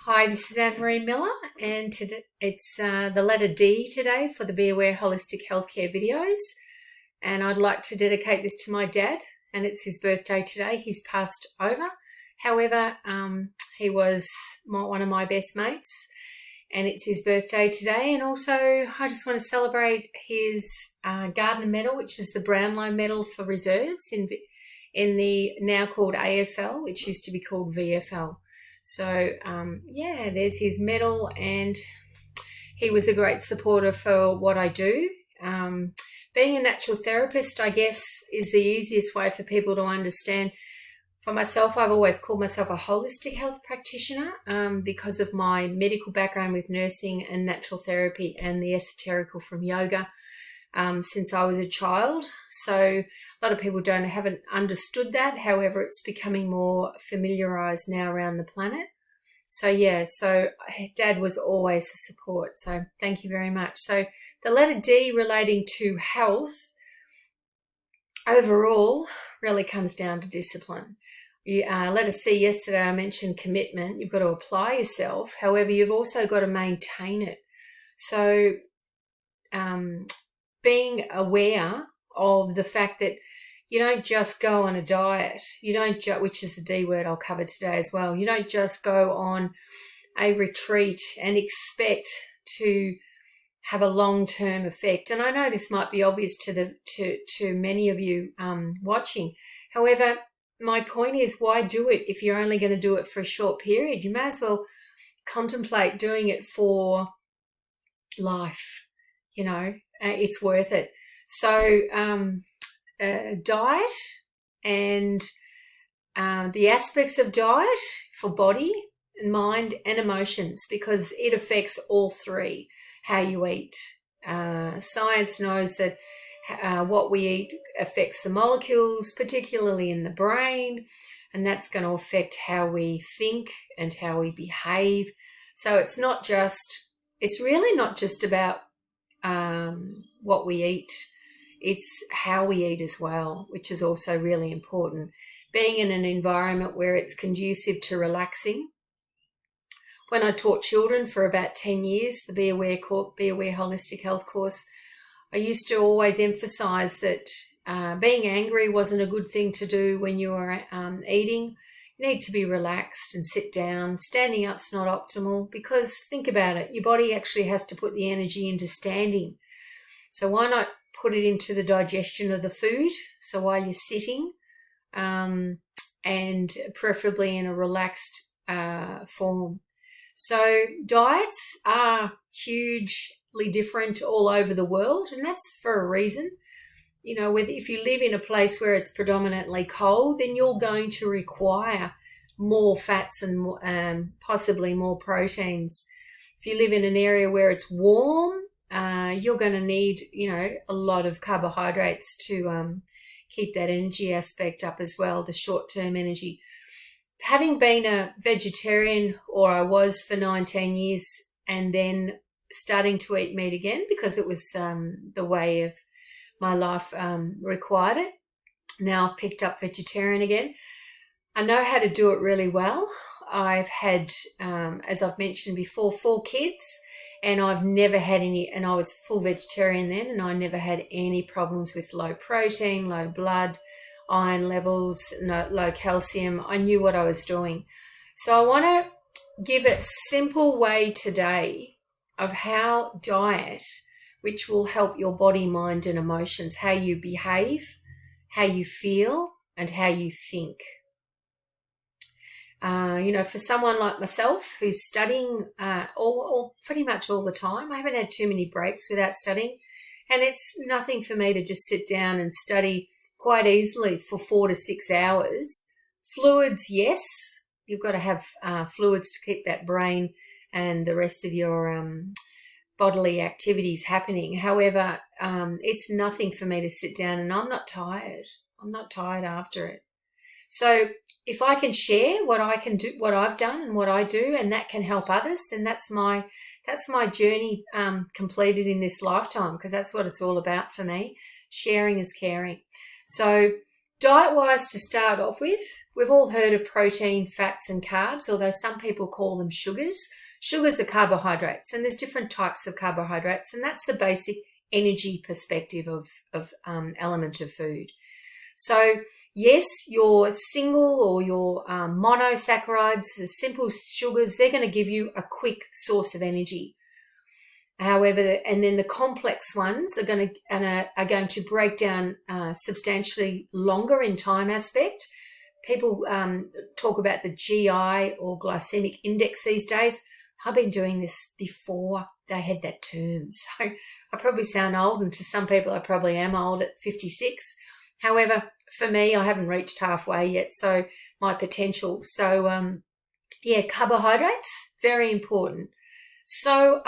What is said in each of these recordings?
Hi, this is Anne-Marie Miller, and today it's the letter D today for the Be Aware Holistic Healthcare videos. And I'd like to dedicate this to my dad, and it's his birthday today. He's passed over. However, he was one of my best mates, and it's his birthday today. And also, I just want to celebrate his Gardner Medal, which is the Brownlow Medal for reserves in the now called AFL, which used to be called VFL. So, there's his medal, and he was a great supporter for what I do. Being a natural therapist, I guess, is the easiest way for people to understand. For myself, I've always called myself a holistic health practitioner because of my medical background with nursing and natural therapy and the esoterical from yoga since I was a child. So a lot of people haven't understood that. However, it's becoming more familiarized now around the planet. So Dad was always a support. So thank you very much. So the letter D relating to health overall really comes down to discipline. Letter C yesterday, I mentioned commitment. You've got to apply yourself. However, you've also got to maintain it. So being aware of the fact that you don't just go on a diet. Which is the D word I'll cover today as well. You don't just go on a retreat and expect to have a long-term effect. And I know this might be obvious to many of you watching. However, my point is, why do it if you're only going to do it for a short period? You may as well contemplate doing it for life. It's worth it. So diet and the aspects of diet for body and mind and emotions, because it affects all three, how you eat. Science knows that what we eat affects the molecules, particularly in the brain, and that's going to affect how we think and how we behave. So it's really not just about what we eat. It's how we eat as well, which is also really important. Being in an environment where it's conducive to relaxing. When I taught children for about 10 years, the Be Aware Holistic Health course, I used to always emphasize that being angry wasn't a good thing to do when you were eating. You need to be relaxed and sit down. Standing up's not optimal because think about it, your body actually has to put the energy into standing. So why not put it into the digestion of the food? So while you're sitting, and preferably in a relaxed form. So diets are hugely different all over the world, and that's for a reason. If you live in a place where it's predominantly cold, then you're going to require more fats and possibly more proteins. If you live in an area where it's warm, you're going to need, a lot of carbohydrates to keep that energy aspect up as well, the short-term energy. Having been a vegetarian, or I was for 19 years, and then starting to eat meat again because it was the way of my life required it. Now I've picked up vegetarian again. I know how to do it really well. I've had, as I've mentioned before, 4 kids, and I've never had any, and I was full vegetarian then, and I never had any problems with low protein, low blood, iron levels, low calcium. I knew what I was doing. So I want to give a simple way today of how diet, which will help your body, mind, and emotions, how you behave, how you feel, and how you think. For someone like myself who's studying all pretty much all the time, I haven't had too many breaks without studying, and it's nothing for me to just sit down and study quite easily for 4 to 6 hours. Fluids, yes, you've got to have fluids to keep that brain and the rest of your bodily activities happening. However, it's nothing for me to sit down, and I'm not tired. I'm not tired after it. So if I can share what I can do, what I've done and what I do, and that can help others, then that's my journey completed in this lifetime, because that's what it's all about for me. Sharing is caring. So Diet-wise, to start off with, we've all heard of protein, fats and carbs, although some people call them sugars. Sugars are carbohydrates, and there's different types of carbohydrates, and that's the basic energy perspective of element of food. So yes, your single or your monosaccharides, the simple sugars, they're going to give you a quick source of energy. However, and then the complex ones are going to break down substantially longer in time aspect. People talk about the GI or glycemic index these days. I've been doing this before they had that term. So I probably sound old, and to some people I probably am old at 56. However, for me, I haven't reached halfway yet, so my potential. So, carbohydrates, very important. So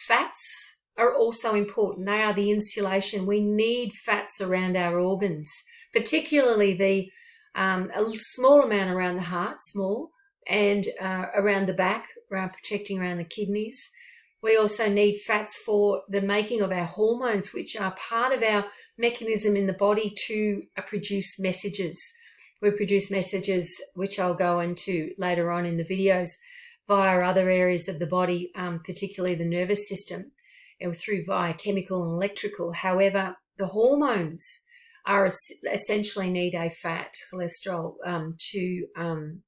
fats are also important. They are the insulation. We need fats around our organs, particularly a small amount around the heart, small, and around the back, protecting around the kidneys. We also need fats for the making of our hormones, which are part of our mechanism in the body to produce messages. We produce messages, which I'll go into later on in the videos, via other areas of the body, particularly the nervous system, via chemical and electrical. However, the hormones are essentially need a fat, cholesterol,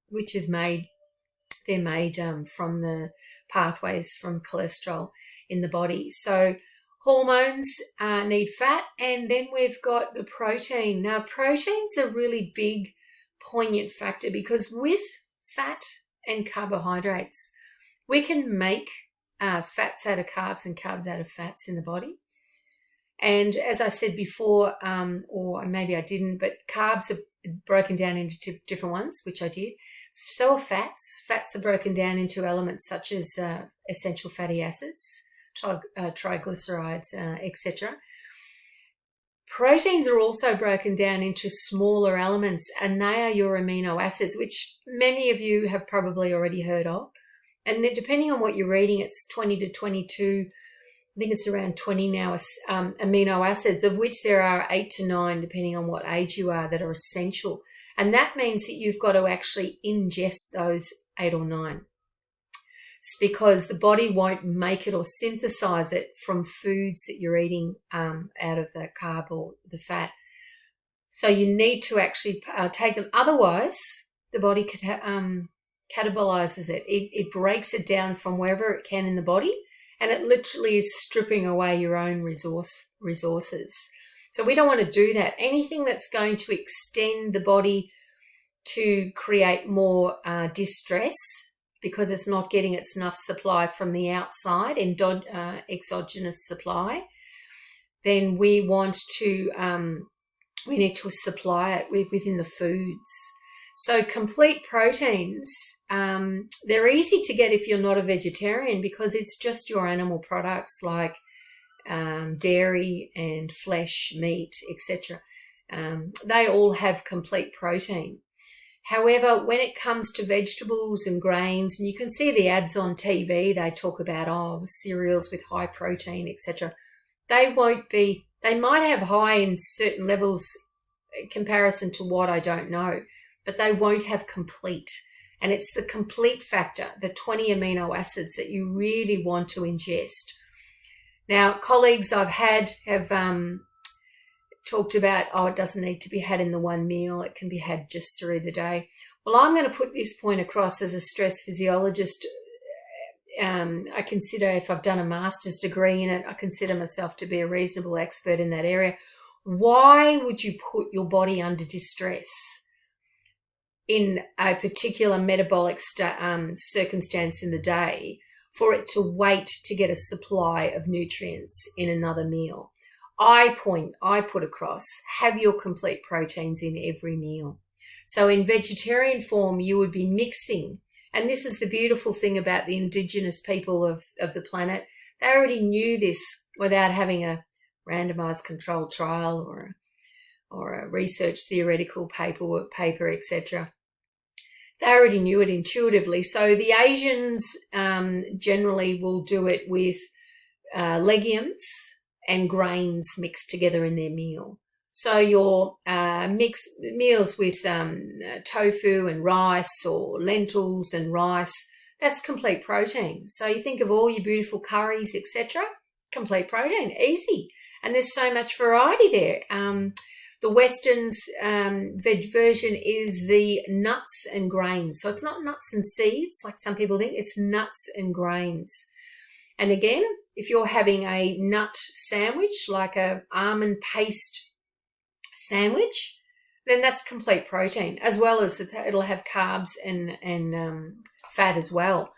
which is made. They're made from the pathways from cholesterol in the body. So hormones need fat, and then we've got the protein. Now, protein's a really big, poignant factor because with fat and carbohydrates, we can make fats out of carbs and carbs out of fats in the body. And as I said before, or maybe I didn't, but carbs are broken down into different ones, which I did. So are fats. Fats are broken down into elements such as essential fatty acids, triglycerides, etc. Proteins are also broken down into smaller elements, and they are your amino acids, which many of you have probably already heard of. And then depending on what you're reading, it's 20 to 22, I think it's around 20 now, amino acids, of which there are 8 to 9, depending on what age you are, that are essential. And that means that you've got to actually ingest those 8 or 9. It's because the body won't make it or synthesize it from foods that you're eating out of the carb or the fat. So you need to actually take them. Otherwise, the body catabolizes it. It breaks it down from wherever it can in the body, and it literally is stripping away your own resources. So we don't want to do that. Anything that's going to extend the body to create more distress because it's not getting its enough supply from the outside, exogenous supply, then we need to supply it within the foods. So complete proteins, they're easy to get if you're not a vegetarian because it's just your animal products like dairy and flesh, meat, etc. They all have complete protein. However, when it comes to vegetables and grains, and you can see the ads on TV, they talk about cereals with high protein, etc. They might have high in certain levels in comparison to what, I don't know, but they won't have complete. And it's the complete factor, the 20 amino acids that you really want to ingest. Now, colleagues I've had have talked about, it doesn't need to be had in the one meal. It can be had just through the day. Well, I'm going to put this point across as a stress physiologist. I consider, if I've done a master's degree in it, I consider myself to be a reasonable expert in that area. Why would you put your body under distress in a particular metabolic circumstance in the day for it to wait to get a supply of nutrients in another meal? I put across, have your complete proteins in every meal. So in vegetarian form, you would be mixing, and this is the beautiful thing about the indigenous people of the planet. They already knew this without having a randomized controlled trial or a research theoretical paper, etc. They already knew it intuitively. So the Asians generally will do it with legumes and grains mixed together in their meal. So your mixed meals with tofu and rice, or lentils and rice, that's complete protein. So you think of all your beautiful curries, etc., complete protein, easy. And there's so much variety there. The Western's veg version is the nuts and grains. So it's not nuts and seeds like some people think, it's nuts and grains. And again, if you're having a nut sandwich, like a almond paste sandwich, then that's complete protein, as well as it'll have carbs and fat as well.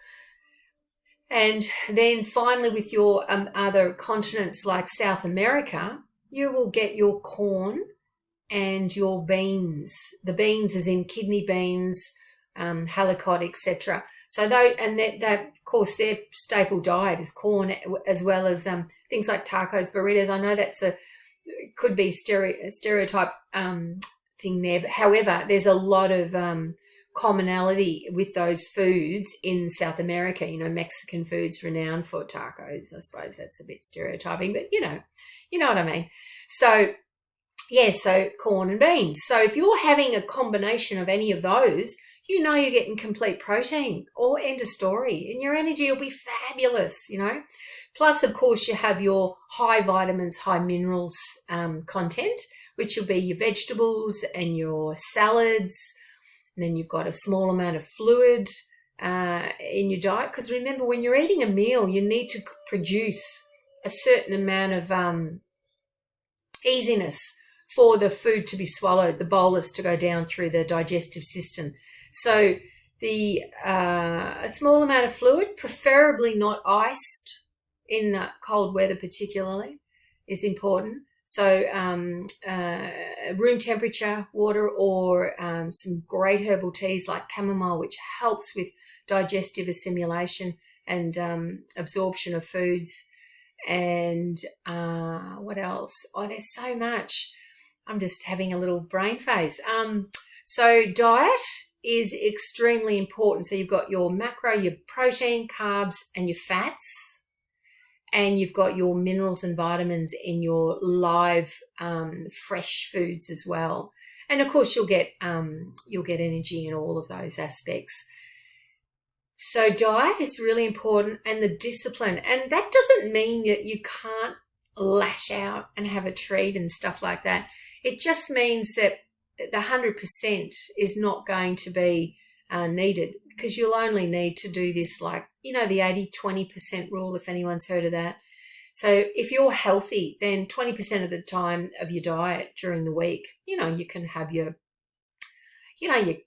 And then finally, with your other continents like South America, you will get your corn and your beans. The beans is in kidney beans, halibut, etc. So that of course their staple diet is corn, as well as things like tacos, burritos. I know could be stereotype thing there, but however, there's a lot of commonality with those foods in South America. You know, Mexican food's renowned for tacos. I suppose that's a bit stereotyping, but you know what I mean. So yeah, so corn and beans. So if you're having a combination of any of those, you know you're getting complete protein, or end of story, and your energy will be fabulous, you know. Plus, of course, you have your high vitamins, high minerals content, which will be your vegetables and your salads. And then you've got a small amount of fluid in your diet, because remember, when you're eating a meal, you need to produce a certain amount of easiness for the food to be swallowed, the bolus to go down through the digestive system. So a small amount of fluid, preferably not iced in cold weather particularly, is important. So room temperature water, or some great herbal teas like chamomile, which helps with digestive assimilation and absorption of foods. And what else? Oh, there's so much. I'm just having a little brain phase. So diet is extremely important. So you've got your macro, your protein, carbs, and your fats. And you've got your minerals and vitamins in your live, fresh foods as well. And of course, you'll get energy in all of those aspects. So diet is really important, and the discipline. And that doesn't mean that you can't lash out and have a treat and stuff like that. It just means that the 100% is not going to be needed, because you'll only need to do this, like, you know, the 80-20% rule, if anyone's heard of that. So if you're healthy, then 20% of the time of your diet during the week, you know, you can have your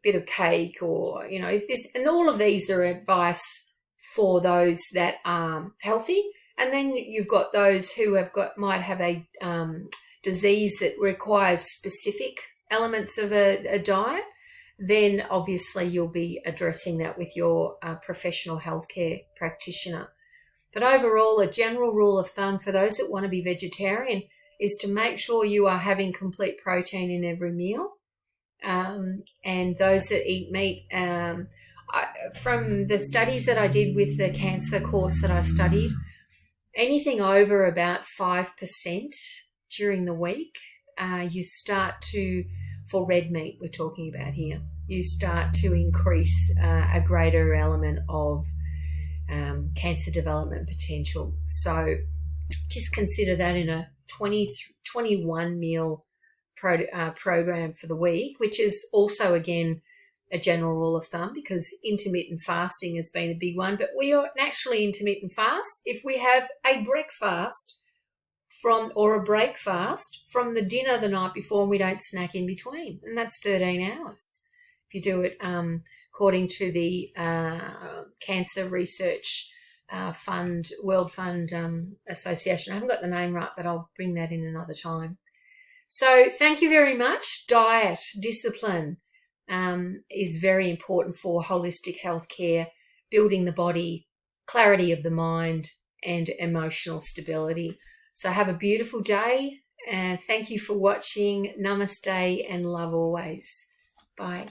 bit of cake, or, you know, and all of these are advice for those that are healthy. And then you've got those who might have a disease that requires specific elements of a diet. Then obviously you'll be addressing that with your professional healthcare practitioner. But overall, a general rule of thumb for those that want to be vegetarian is to make sure you are having complete protein in every meal. And those that eat meat, from the studies that I did with the cancer course that I studied, anything over about 5% during the week, you start to, for red meat we're talking about here, you start to increase a greater element of cancer development potential. So just consider that in a 21 meal program for the week, which is also, again, a general rule of thumb, because intermittent fasting has been a big one. But we are naturally intermittent fast if we have a breakfast or a break fast from the dinner the night before, and we don't snack in between, and that's 13 hours. If you do it according to the Cancer Research World Fund Association. I haven't got the name right, but I'll bring that in another time. So thank you very much. Diet, discipline is very important for holistic healthcare, building the body, clarity of the mind, and emotional stability. So have a beautiful day, and thank you for watching. Namaste and love always. Bye.